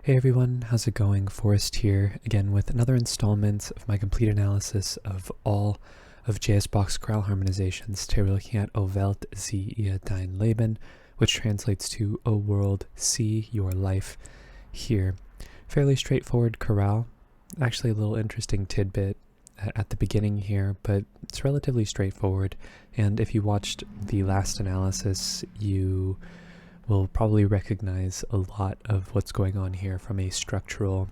Hey everyone, how's it going? Forrest here, again with another installment of my complete analysis of all of Bach's chorale harmonizations. Today we're looking at Welt, sieh, hier, dein, Leben, which translates to O world, see your life here. Fairly straightforward chorale, actually a little interesting tidbit at the beginning here, but it's relatively straightforward, and if you watched the last analysis, you will probably recognize a lot of what's going on here from a structural,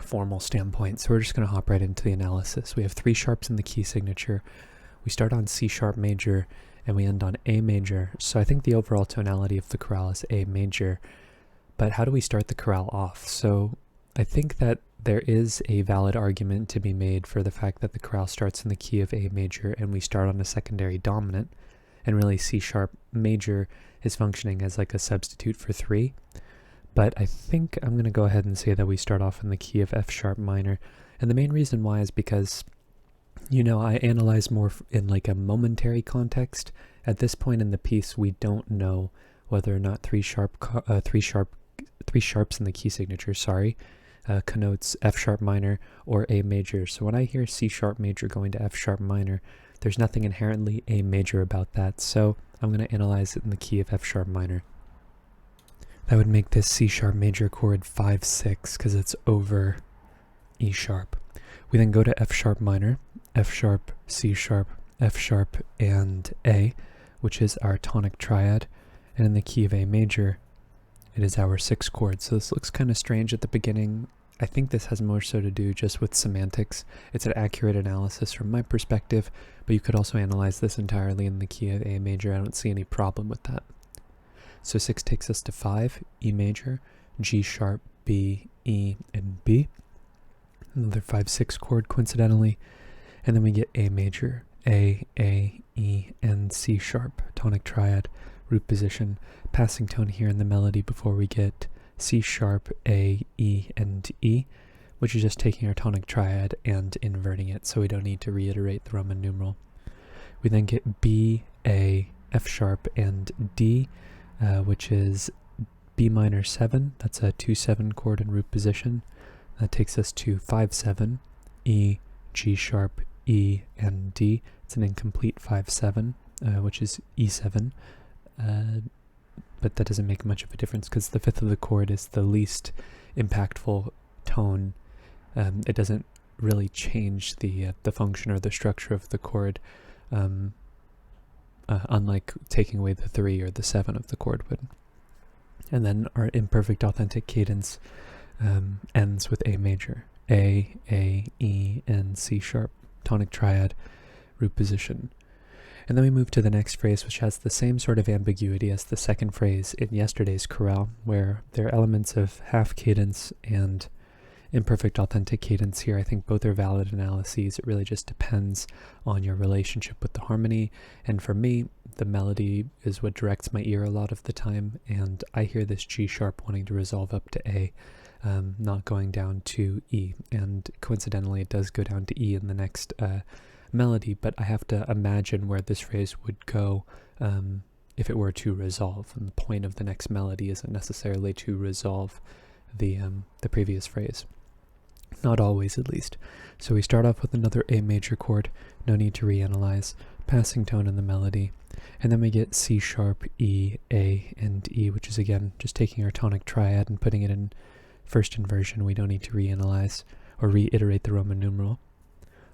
formal standpoint. So we're just going to hop right into the analysis. We have three sharps in the key signature. We start on C sharp major and we end on A major. So I think the overall tonality of the chorale is A major. But how do we start the chorale off? So I think that there is a valid argument to be made for the fact that the chorale starts in the key of A major and we start on a secondary dominant. And really C sharp major is functioning as like a substitute for 3. But I think I'm going to go ahead and say that we start off in the key of F sharp minor. And the main reason why is because, I analyze more in like a momentary context. At this point in the piece, we don't know whether or not three sharps in the key signature, connotes F sharp minor or A major. So when I hear C sharp major going to F sharp minor, there's nothing inherently A major about that, so I'm going to analyze it in the key of F sharp minor. That would make this C sharp major chord 5-6 because it's over E sharp. We then go to F sharp minor, F sharp, C sharp, F sharp, and A, which is our tonic triad, and in the key of A major, it is our 6th chord. So this looks kind of strange at the beginning. I think this has more so to do just with semantics. It's an accurate analysis from my perspective, but you could also analyze this entirely in the key of A major. I don't see any problem with that. So 6 takes us to 5, E major, G sharp, B, E, and B. Another 5-6 chord coincidentally. And then we get A major, A, E, and C sharp, tonic triad, root position, passing tone here in the melody before we get C sharp, A, E, and E, which is just taking our tonic triad and inverting it, so we don't need to reiterate the Roman numeral. We then get B, A, F sharp, and D, which is B minor 7. That's a 2-7 chord in root position. That takes us to 5-7, E, G sharp, E, and D. It's an incomplete 5-7, which is E7. But that doesn't make much of a difference because the 5th of the chord is the least impactful tone. It doesn't really change the function or the structure of the chord, unlike taking away the 3 or the 7 of the chord would. And then our imperfect authentic cadence ends with A major, A, E, and C sharp, tonic triad, root position. And then we move to the next phrase, which has the same sort of ambiguity as the second phrase in yesterday's chorale, where there are elements of half cadence and imperfect authentic cadence here. I think both are valid analyses. It really just depends on your relationship with the harmony. And for me, the melody is what directs my ear a lot of the time. And I hear this G sharp wanting to resolve up to A, not going down to E. And coincidentally, it does go down to E in the next melody, but I have to imagine where this phrase would go if it were to resolve, and the point of the next melody isn't necessarily to resolve the previous phrase. Not always, at least. So we start off with another A major chord, no need to reanalyze, passing tone in the melody, and then we get C sharp, E, A, and E, which is again just taking our tonic triad and putting it in first inversion. We don't need to reanalyze or reiterate the Roman numeral.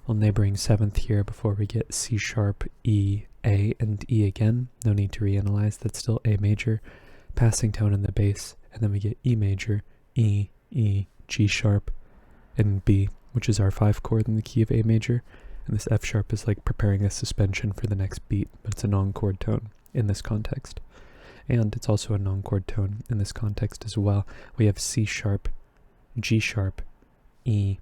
On neighboring 7th here before we get C sharp, E, A, and E again. No need to reanalyze, that's still A major. Passing tone in the bass, and then we get E major, E, G sharp, and B, which is our 5 chord in the key of A major. And this F sharp is like preparing a suspension for the next beat, but it's a non-chord tone in this context. And it's also a non-chord tone in this context as well. We have C sharp, G sharp, E,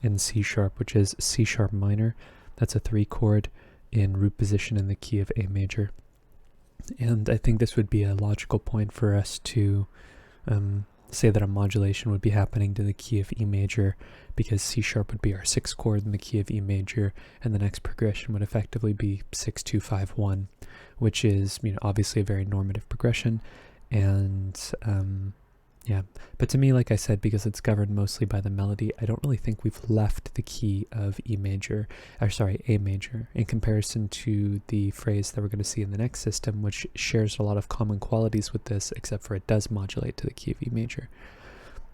and C sharp, which is C sharp minor. That's a 3 chord in root position in the key of A major. And I think this would be a logical point for us to say that a modulation would be happening to the key of E major, because C sharp would be our 6th chord in the key of E major, and the next progression would effectively be 6-2-5-1, which is obviously a very normative progression, and Yeah, but to me, like I said, because it's governed mostly by the melody, I don't really think we've left the key of A major, in comparison to the phrase that we're going to see in the next system, which shares a lot of common qualities with this, except for it does modulate to the key of E major.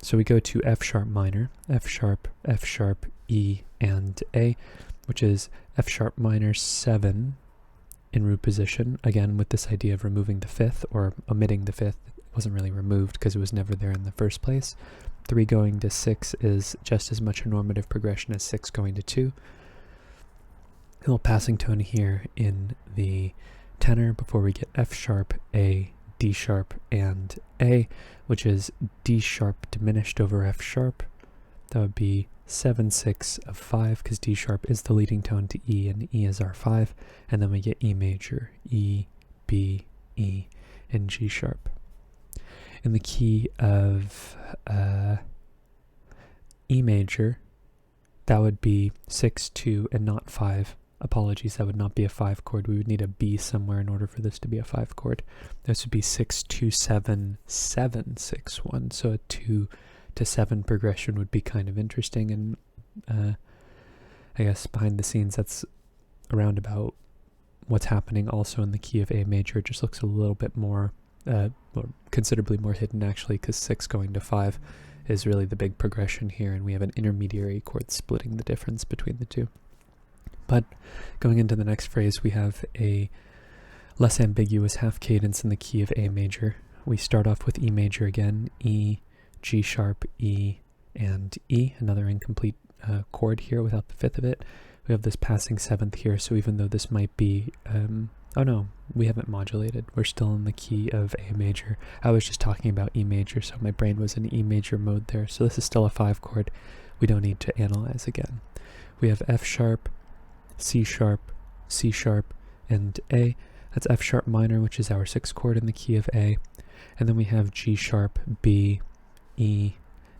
So we go to F sharp minor, F sharp, E, and A, which is F sharp minor 7 in root position, again with this idea of removing the fifth or omitting the fifth. Wasn't really removed because it was never there in the first place. 3 going to 6 is just as much a normative progression as 6 going to 2. A little passing tone here in the tenor before we get F sharp, A, D sharp, and A, which is D sharp diminished over F sharp. That would be 7, 6 of 5 because D sharp is the leading tone to E and E is our 5. And then we get E major, E, B, E, and G sharp. In the key of E major, that would be 6, 2, and not 5. Apologies, that would not be a 5 chord. We would need a B somewhere in order for this to be a 5 chord. This would be 6, 2, 7, 7, 6, 1. So a 2 to 7 progression would be kind of interesting, and I guess behind the scenes that's around about what's happening also in the key of A major. It just looks a little bit more or considerably more hidden actually, because 6 going to 5 is really the big progression here, and we have an intermediary chord splitting the difference between the two. But going into the next phrase, we have a less ambiguous half cadence in the key of A major. We start off with E major again, E, G sharp, E, and E, another incomplete chord here without the fifth of it. We have this passing 7th here, so even though this might be oh no, we haven't modulated. We're still in the key of A major. I was just talking about E major, so my brain was in E major mode there. So this is still a 5 chord. We don't need to analyze again. We have F sharp, C sharp, C sharp, and A. That's F sharp minor, which is our 6th chord in the key of A. And then we have G sharp, B, E,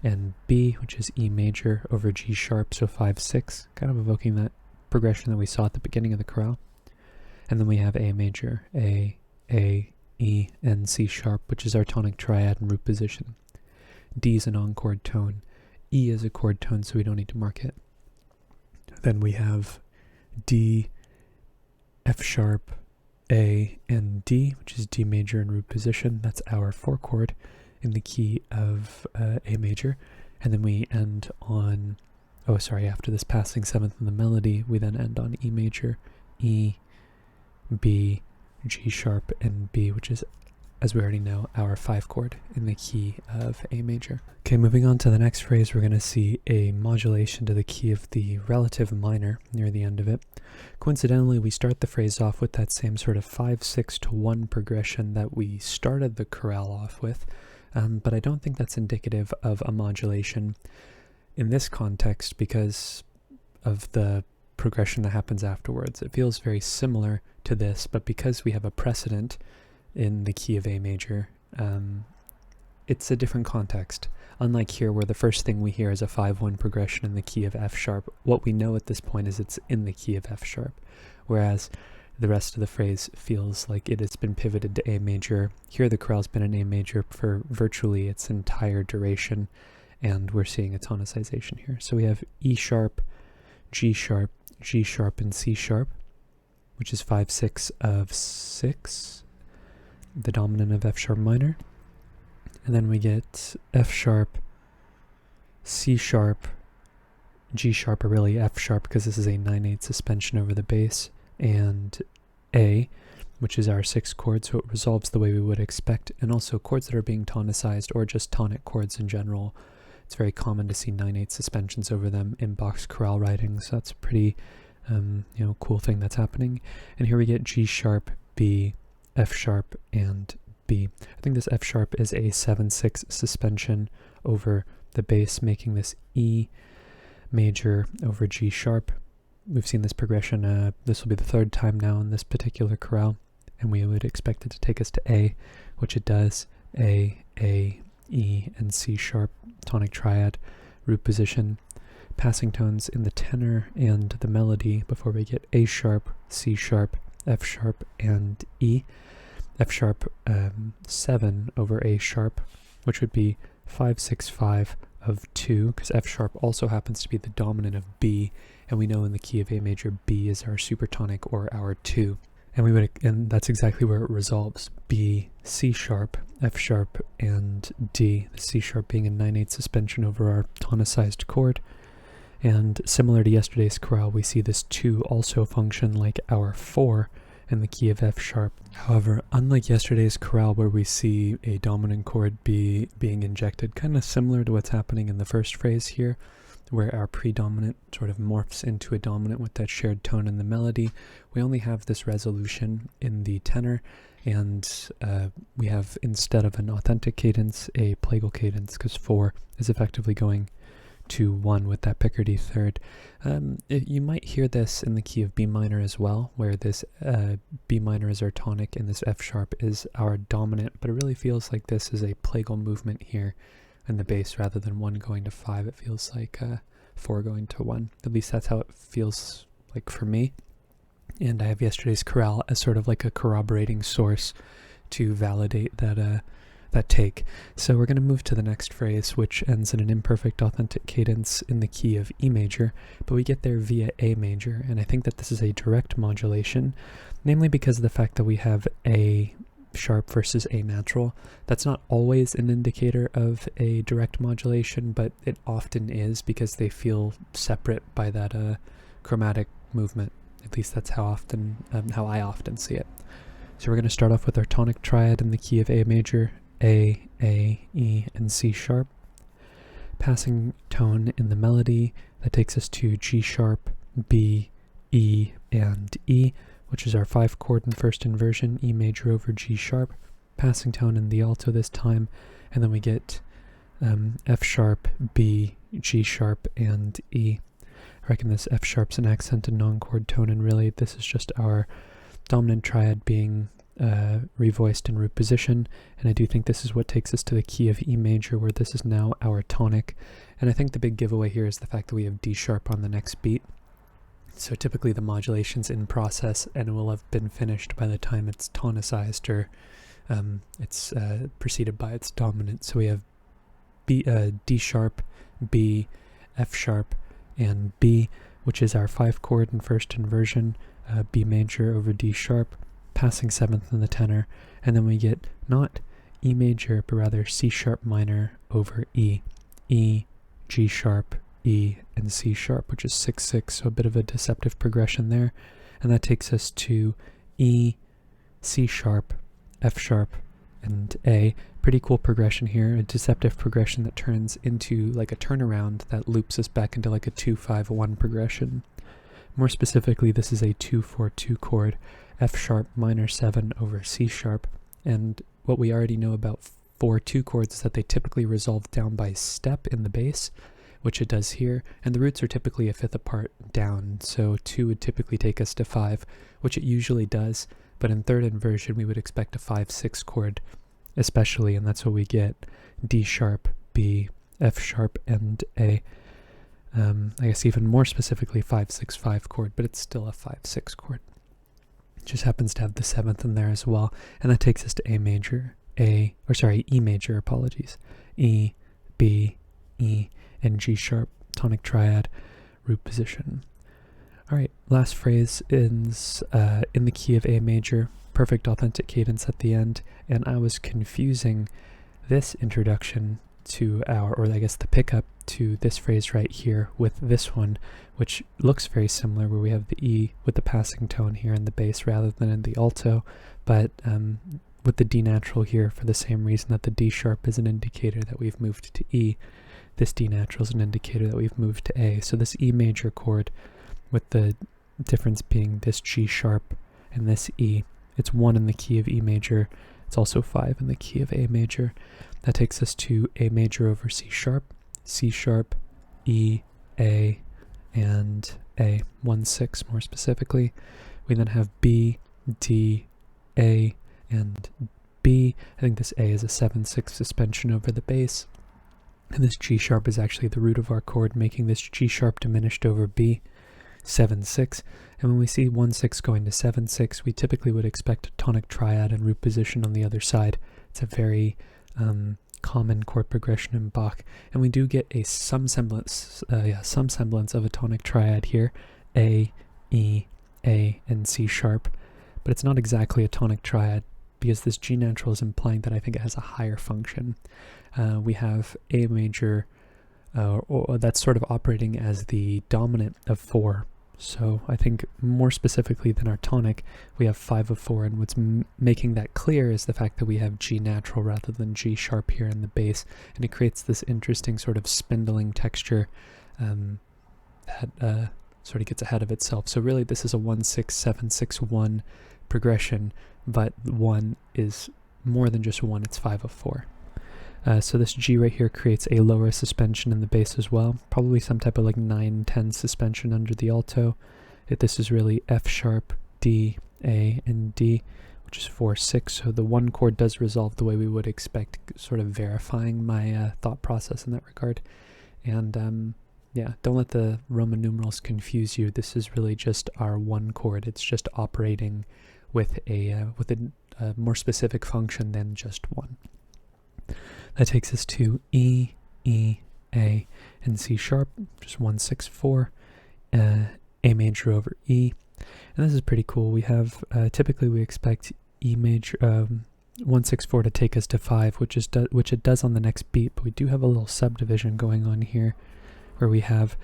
and B, which is E major over G sharp, so 5, 6, kind of evoking that progression that we saw at the beginning of the chorale. And then we have A major, A, E, and C sharp, which is our tonic triad in root position. D is an on-chord tone. E is a chord tone, so we don't need to mark it. Then we have D, F sharp, A, and D, which is D major in root position. That's our 4 chord in the key of A major. And then we end on, after this passing 7th in the melody, we then end on E major, E, B, G sharp, and B, which is, as we already know, our 5 chord in the key of A major. Okay, moving on to the next phrase, we're going to see a modulation to the key of the relative minor near the end of it. Coincidentally, we start the phrase off with that same sort of 5, 6 to 1 progression that we started the chorale off with, but I don't think that's indicative of a modulation in this context because of the progression that happens afterwards. It feels very similar to this, but because we have a precedent in the key of A major, it's a different context. Unlike here, where the first thing we hear is a 5-1 progression in the key of F sharp, what we know at this point is it's in the key of F sharp, whereas the rest of the phrase feels like it has been pivoted to A major. Here the chorale's been in A major for virtually its entire duration, and we're seeing a tonicization here. So we have E sharp, G sharp, G sharp, and C sharp, which is 5, 6 of 6, the dominant of F sharp minor. And then we get F sharp, C sharp, G sharp, or really F sharp because this is a 9/8 suspension over the bass, and A, which is our 6th chord, so it resolves the way we would expect, and also chords that are being tonicized or just tonic chords in general. It's very common to see 9/8 suspensions over them in Bach's chorale writings, so that's a pretty cool thing that's happening. And here we get G sharp, B, F sharp, and B. I think this F sharp is a 7/6 suspension over the bass, making this E major over G sharp. We've seen this progression, this will be the 3rd time now in this particular chorale, and we would expect it to take us to A, which it does. A, E, and C sharp, tonic triad, root position, passing tones in the tenor and the melody before we get A sharp, C sharp, F sharp, and E. F sharp 7 over A sharp, which would be 5, 6, 5 of 2, because F sharp also happens to be the dominant of B, and we know in the key of A major, B is our supertonic or our 2. And that's exactly where it resolves. B, C sharp, F sharp, and D. The C sharp being a 9/8 suspension over our tonicized chord. And similar to yesterday's chorale, we see this 2 also function like our 4 in the key of F sharp. However, unlike yesterday's chorale where we see a dominant chord being injected, kind of similar to what's happening in the first phrase here, where our predominant sort of morphs into a dominant with that shared tone in the melody, we only have this resolution in the tenor, and we have, instead of an authentic cadence, a plagal cadence, because 4 is effectively going to 1 with that Picardy third. You might hear this in the key of B minor as well, where this B minor is our tonic and this F sharp is our dominant, but it really feels like this is a plagal movement here in the bass rather than 1 going to 5. It feels like 4 going to 1. At least that's how it feels like for me. And I have yesterday's chorale as sort of like a corroborating source to validate that take. So we're going to move to the next phrase, which ends in an imperfect authentic cadence in the key of E major, but we get there via A major, and I think that this is a direct modulation, namely because of the fact that we have A sharp versus A natural. That's not always an indicator of a direct modulation, but it often is because they feel separate by that chromatic movement. At least that's how I often see it. So we're going to start off with our tonic triad in the key of A major, A, E, and C sharp. Passing tone in the melody, that takes us to G sharp, B, E, and E, which is our 5 chord in first inversion, E major over G sharp. Passing tone in the alto this time, and then we get F sharp, B, G sharp, and E. I reckon this F sharp's an accented non-chord tone, and really this is just our dominant triad being revoiced in root position, and I do think this is what takes us to the key of E major, where this is now our tonic. And I think the big giveaway here is the fact that we have D sharp on the next beat. So typically the modulation's in process and it will have been finished by the time it's tonicized, or it's preceded by its dominant. So we have D sharp, B, F sharp, and B, which is our 5 chord in first inversion, B major over D sharp, passing 7th in the tenor, and then we get not E major, but rather C sharp minor over E, E, G sharp, E, and C sharp, which is 6/6, so a bit of a deceptive progression there. And that takes us to E, C sharp, F sharp, and A. Pretty cool progression here, a deceptive progression that turns into like a turnaround that loops us back into like a 2-5-1 progression. More specifically, this is a 2-4-2 chord, F sharp minor 7 over C sharp, and what we already know about 4-2 chords is that they typically resolve down by step in the bass, which it does here, and the roots are typically a 5th apart down, so 2 would typically take us to 5, which it usually does, but in third inversion we would expect a 5-6 chord especially, and that's what we get: D sharp, B, F sharp, and A. I guess even more specifically 5-6-5 chord, but it's still a 5-6 chord. It just happens to have the 7th in there as well, and that takes us to E major, E major, apologies, E, B, E, and G sharp, tonic triad, root position. Alright, last phrase is in the key of A major, perfect authentic cadence at the end, and I was confusing this introduction to the pickup to this phrase right here with this one, which looks very similar, where we have the E with the passing tone here in the bass rather than in the alto, but with the D natural here for the same reason that the D sharp is an indicator that we've moved to E. This D natural is an indicator that we've moved to A. So this E major chord, with the difference being this G sharp and this E, it's 1 in the key of E major, it's also 5 in the key of A major. That takes us to A major over C sharp, E, A, and A, 1-6 more specifically. We then have B, D, A, and B. I think this A is a 7-6 suspension over the bass. And this G sharp is actually the root of our chord, making this G sharp diminished over B, 7-6. And when we see 1-6 going to 7-6, we typically would expect a tonic triad and root position on the other side. It's a very common chord progression in Bach, and we do get some semblance of a tonic triad here, A, E, A, and C sharp, but it's not exactly a tonic triad because this G natural is implying that I think it has a higher function. We have A major, or that's sort of operating as the dominant of 4. So I think more specifically than our tonic, we have 5 of 4, and what's making that clear is the fact that we have G natural rather than G sharp here in the bass, and it creates this interesting sort of spindling texture that sort of gets ahead of itself. So really this is a 1-6-7-6-1 progression, but 1 is more than just 1, it's 5 of 4. So this G right here creates a lower suspension in the bass as well, probably some type of like 9-10 suspension under the alto. This is really F sharp, D, A, and D, which is 4-6, so the 1 chord does resolve the way we would expect, sort of verifying my thought process in that regard. And yeah, don't let the Roman numerals confuse you. This is really just our 1 chord. It's just operating with a more specific function than just 1. That takes us to E, E, A, and C sharp, just 1-6-4, A major over E. And this is pretty cool. We have, typically we expect E major, 1-6-4 to take us to 5, which it does on the next beat, but we do have a little subdivision going on here where we have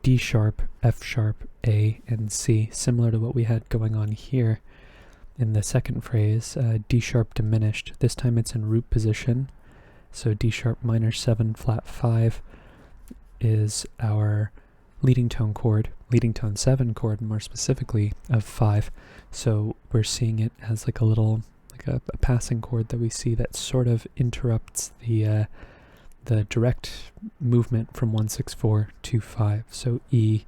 D sharp, F sharp, A, and C, similar to what we had going on here. In the second phrase, D sharp diminished. This time it's in root position. So D sharp minor 7 flat 5 is our leading tone chord, leading tone 7 chord more specifically of 5. So we're seeing it as like a little, like a passing chord that we see that sort of interrupts the direct movement from 1-6-4 to 5. So E,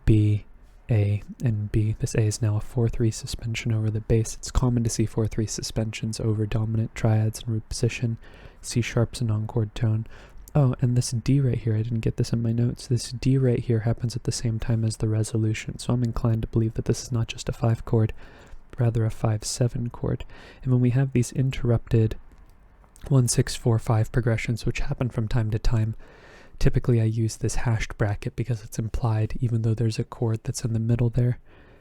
B, A, and B. This A is now a 4-3 suspension over the bass. It's common to see 4-3 suspensions over dominant triads in root position. C sharp's a non-chord tone. Oh, and this D right here, I didn't get this in my notes. This D right here happens at the same time as the resolution, so I'm inclined to believe that this is not just a 5 chord, but rather a 5-7 chord. And when we have these interrupted 1-6-4-5 progressions, which happen from time to time, typically I use this hashed bracket because it's implied, even though there's a chord that's in the middle there.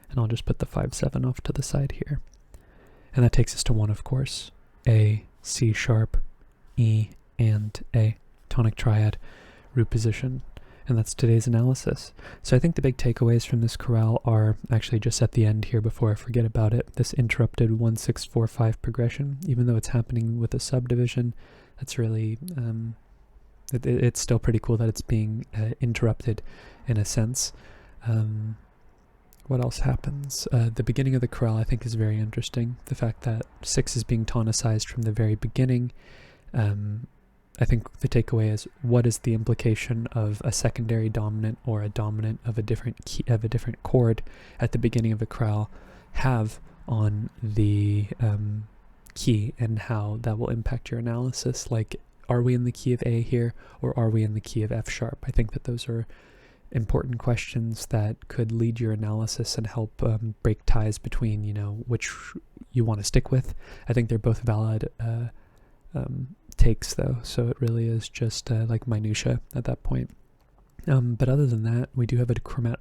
And I'll just put the 5-7 off to the side here. And that takes us to 1, of course. A, C sharp, E, and A. Tonic triad, root position. And that's today's analysis. So I think the big takeaways from this chorale are actually just at the end here before I forget about it. This interrupted 1-6-4-5 progression, even though it's happening with a subdivision, that's really... it's still pretty cool that it's being interrupted in a sense. What else happens? The beginning of the chorale I think is very interesting. The fact that 6 is being tonicized from the very beginning. I think the takeaway is, what is the implication of a secondary dominant or a dominant of a different key, of a different chord at the beginning of a chorale have on the key, and how that will impact your analysis? Like, are we in the key of A here, or are we in the key of F sharp? I think that those are important questions that could lead your analysis and help break ties between, you know, which you want to stick with. I think they're both valid takes, though, so it really is just like minutia at that point. But other than that, we do have a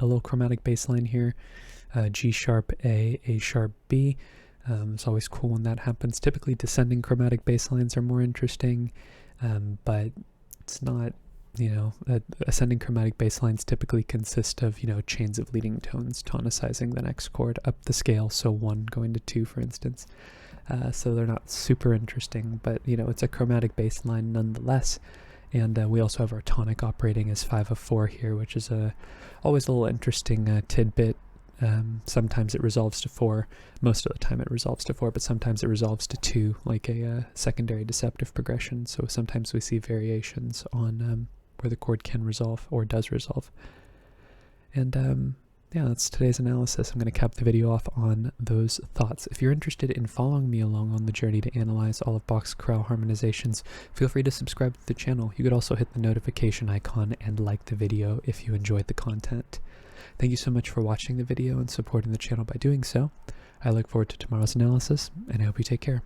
little chromatic bass line here. G sharp A, A sharp B. It's always cool when that happens. Typically descending chromatic bass lines are more interesting, but it's not, you know, ascending chromatic bass lines typically consist of, you know, chains of leading tones tonicizing the next chord up the scale, so 1 going to 2, for instance. So they're not super interesting, but, you know, it's a chromatic bass line nonetheless. And we also have our tonic operating as 5 of 4 here, which is always a little interesting tidbit. Sometimes it resolves to 4. Most of the time it resolves to 4, but sometimes it resolves to 2, like a secondary deceptive progression. So sometimes we see variations on where the chord can resolve or does resolve. And yeah, that's today's analysis. I'm going to cap the video off on those thoughts. If you're interested in following me along on the journey to analyze all of Bach's chorale harmonizations, feel free to subscribe to the channel. You could also hit the notification icon and like the video if you enjoyed the content. Thank you so much for watching the video and supporting the channel by doing so. I look forward to tomorrow's analysis, and I hope you take care.